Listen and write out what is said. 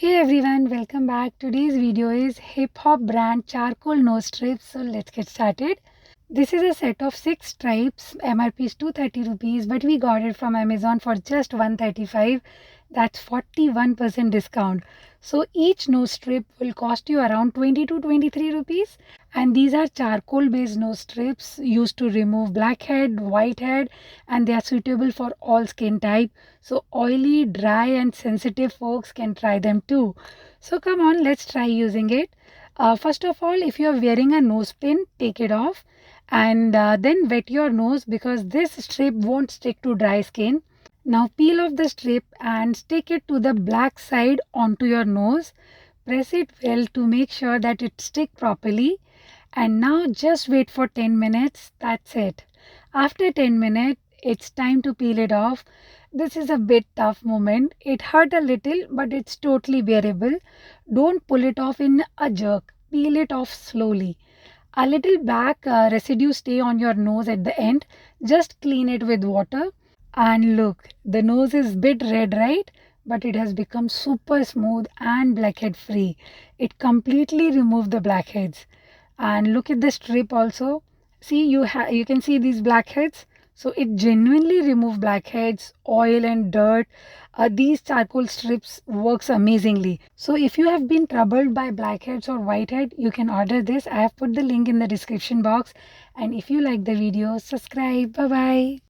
Hey everyone, welcome back. Today's video is Hiphop brand charcoal nose strips. So let's get started. This is a set of 6 stripes. MRP is 230 rupees, but we got it from Amazon for just 135. That's 41% discount. So each nose strip will cost you around 20 to 23 rupees. And these are charcoal based nose strips used to remove blackhead, whitehead, and they are suitable for all skin type. So oily, dry, and sensitive folks can try them too. So come on, let's try using it. First of all, if you are wearing a nose pin, take it off and then wet your nose because this strip won't stick to dry skin. Now peel off the strip and stick it to the black side onto your nose. Press it well to make sure that it sticks properly. And now just wait for 10 minutes. That's it. After 10 minutes, it's time to peel it off. This is a bit tough moment. It hurt a little, but it's totally bearable. Don't pull it off in a jerk. Peel it off slowly. A little black residue stay on your nose at the end. Just clean it with water. And look, the nose is bit red, right? But it has become super smooth and blackhead free. It completely removed the blackheads. And look at the strip also. See, you can see these blackheads. So it genuinely removes blackheads, oil and dirt. These charcoal strips works amazingly. So if you have been troubled by blackheads or whitehead, you can order this. I have put the link in the description box. And if you like the video, subscribe. Bye bye.